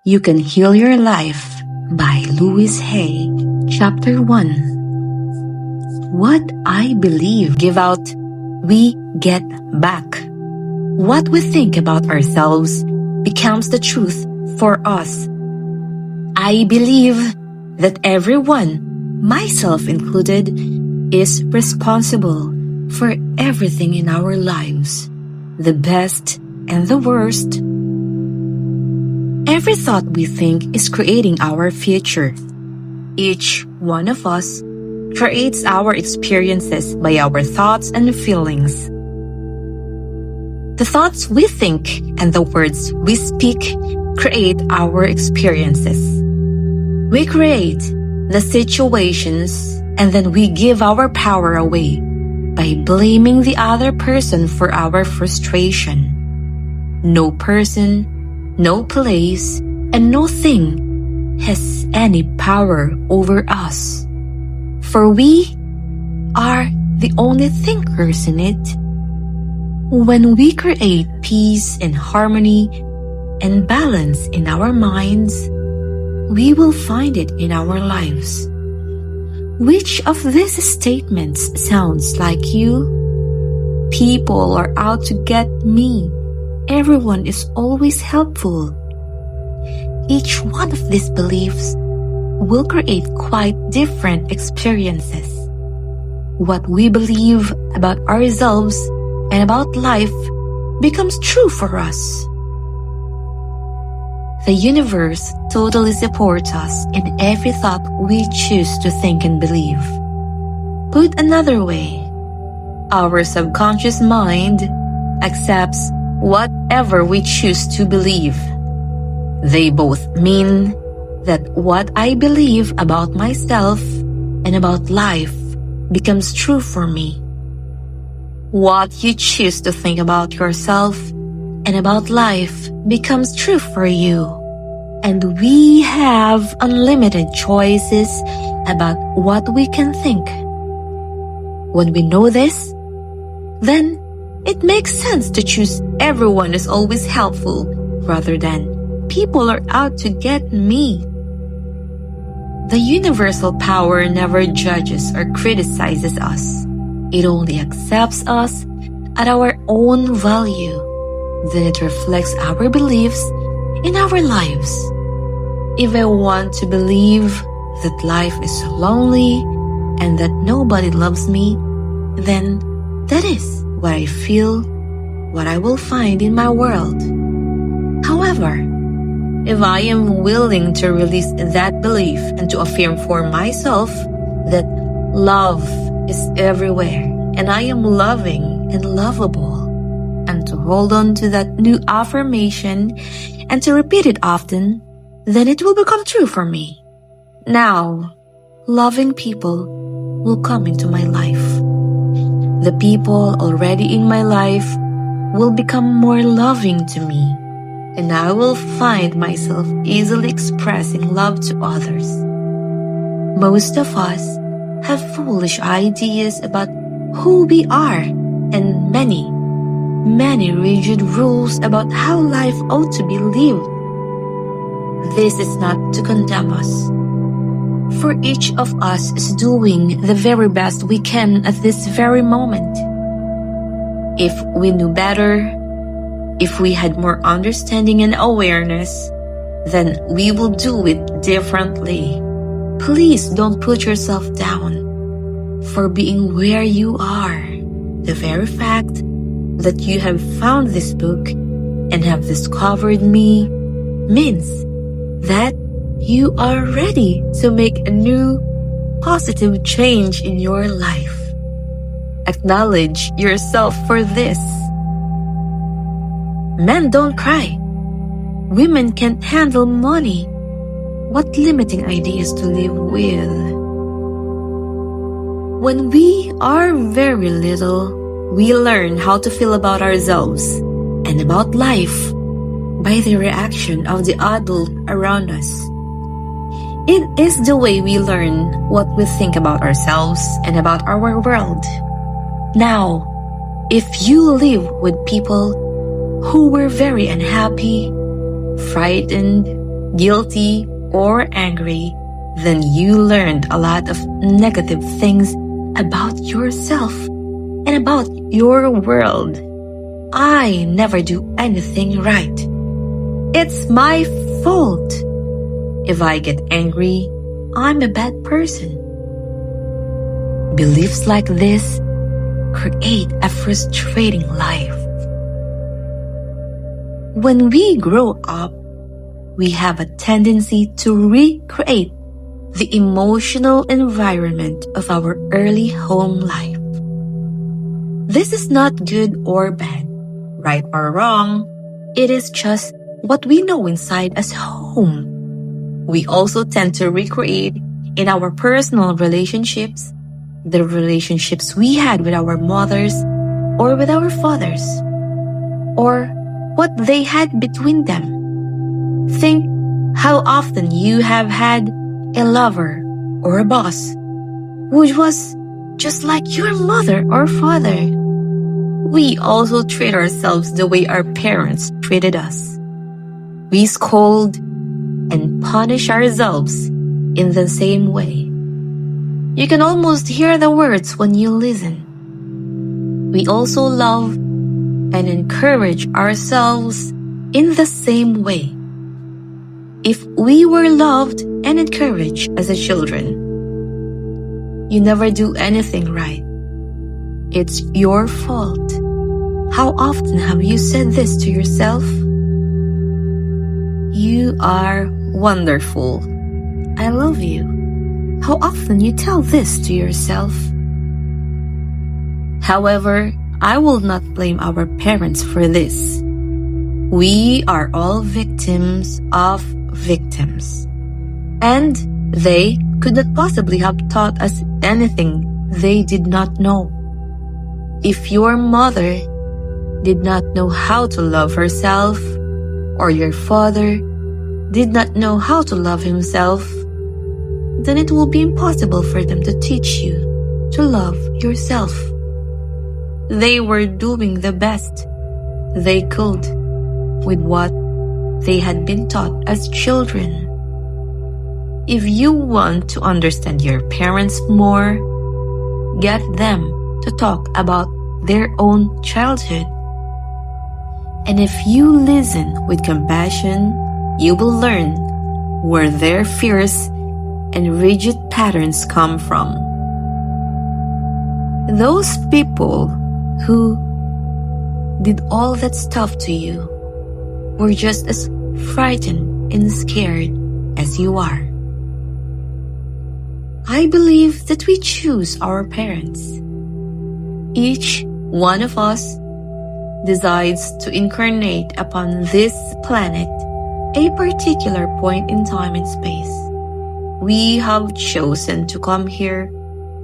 You Can Heal Your Life by Louise Hay, Chapter 1. What I believe give out, we get back. What we think about ourselves becomes the truth for us. I believe that everyone, myself included, is responsible for everything in our lives, the best and the worst. Every thought we think is creating our future. Each one of us creates our experiences by our thoughts and feelings. The thoughts we think and the words we speak create our experiences. We create the situations and then we give our power away by blaming the other person for our frustration. No person, no place, and no thing has any power over us. For we are the only thinkers in it. When we create peace and harmony and balance in our minds, we will find it in our lives. Which of these statements sounds like you? People are out to get me. Everyone is always helpful. Each one of these beliefs will create quite different experiences. What we believe about ourselves and about life becomes true for us. The universe totally supports us in every thought we choose to think and believe. Put another way, our subconscious mind accepts whatever we choose to believe. They both mean that what I believe about myself and about life becomes true for me. What you choose to think about yourself and about life becomes true for you. And we have unlimited choices about what we can think. When we know this, then it makes sense to choose everyone is always helpful rather than people are out to get me. The universal power never judges or criticizes us. It only accepts us at our own value. Then it reflects our beliefs in our lives. If I want to believe that life is lonely and that nobody loves me, then that is what I feel, what I will find in my world. However, if I am willing to release that belief and to affirm for myself that love is everywhere and I am loving and lovable, and to hold on to that new affirmation and to repeat it often, then it will become true for me. Now, loving people will come into my life. The people already in my life will become more loving to me, and I will find myself easily expressing love to others. Most of us have foolish ideas about who we are and many rigid rules about how life ought to be lived. This is not to condemn us, for each of us is doing the very best we can at this very moment. If we knew better, if we had more understanding and awareness, then we will do it differently. Please don't put yourself down for being where you are. The very fact that you have found this book and have discovered me means that you are ready to make a new, positive change in your life. Acknowledge yourself for this. Men don't cry. Women can't handle money. What limiting ideas to live with? When we are very little, we learn how to feel about ourselves and about life by the reaction of the adult around us. It is the way we learn what we think about ourselves and about our world. Now, if you live with people who were very unhappy, frightened, guilty, or angry, then you learned a lot of negative things about yourself and about your world. I never do anything right. It's my fault. If I get angry, I'm a bad person. Beliefs like this create a frustrating life. When we grow up, we have a tendency to recreate the emotional environment of our early home life. This is not good or bad, right or wrong. It is just what we know inside as home. We also tend to recreate in our personal relationships the relationships we had with our mothers or with our fathers, or what they had between them. Think how often you have had a lover or a boss who was just like your mother or father. We also treat ourselves the way our parents treated us. We scold and punish ourselves in the same way. You can almost hear the words when you listen. We also love and encourage ourselves in the same way. If we were loved and encouraged as a children, you never do anything right. It's your fault. How often have you said this to yourself? You are wonderful. I love you. How often you tell this to yourself? However, I will not blame our parents for this. We are all victims of victims. And they could not possibly have taught us anything they did not know. If your mother did not know how to love herself, or your father did not know how to love himself, then it will be impossible for them to teach you to love yourself. They were doing the best they could with what they had been taught as children. If you want to understand your parents more, get them to talk about their own childhood. And if you listen with compassion, you will learn where their fears and rigid patterns come from. Those people who did all that stuff to you were just as frightened and scared as you are. I believe that we choose our parents. Each one of us decides to incarnate upon this planet a particular point in time and space. We have chosen to come here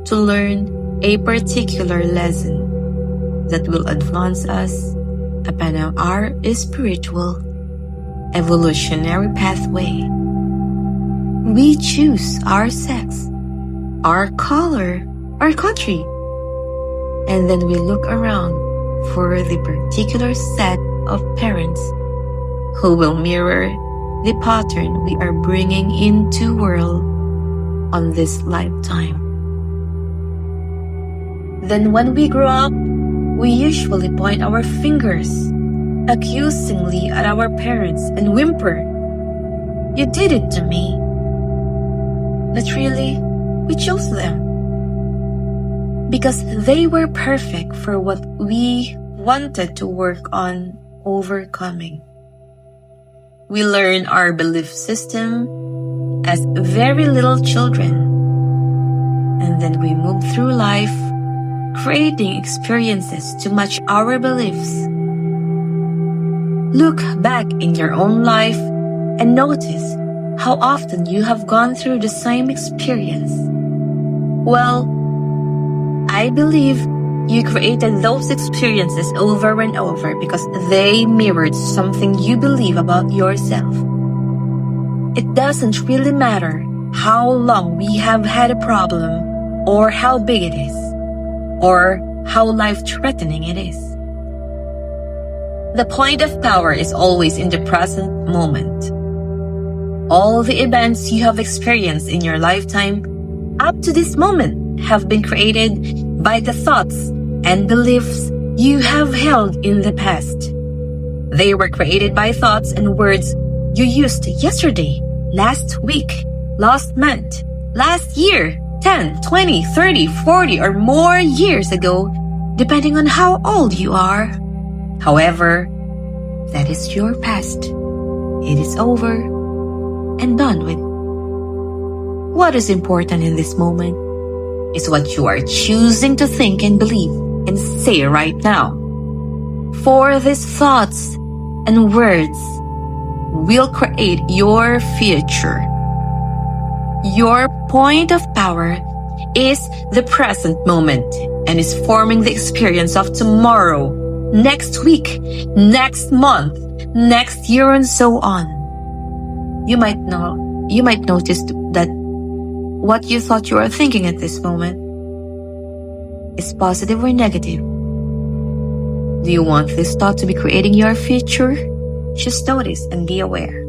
to learn a particular lesson that will advance us upon our spiritual evolutionary pathway. We choose our sex, our color, our country, and then we look around for the particular set of parents who will mirror the pattern we are bringing into world on this lifetime. Then when we grow up, we usually point our fingers accusingly at our parents and whimper, "You did it to me." But really, we chose them because they were perfect for what we wanted to work on overcoming. We learn our belief system as very little children, and then we move through life creating experiences to match our beliefs. Look back in your own life and notice how often you have gone through the same experience. Well, I believe you created those experiences over and over because they mirrored something you believe about yourself. It doesn't really matter how long we have had a problem, or how big it is, or how life-threatening it is. The point of power is always in the present moment. All the events you have experienced in your lifetime up to this moment have been created by the thoughts and beliefs you have held in the past. They were created by thoughts and words you used yesterday, last week, last month, last year, 10, 20, 30, 40, or more years ago, depending on how old you are. However, that is your past. It is over and done with. What is important in this moment is what you are choosing to think and believe and say right now. For these thoughts and words will create your future. Your point of power is the present moment and is forming the experience of tomorrow, next week, next month, next year, and so on. You might notice that what you thought you were thinking at this moment is positive or negative. Do you want this thought to be creating your future? Just notice and be aware.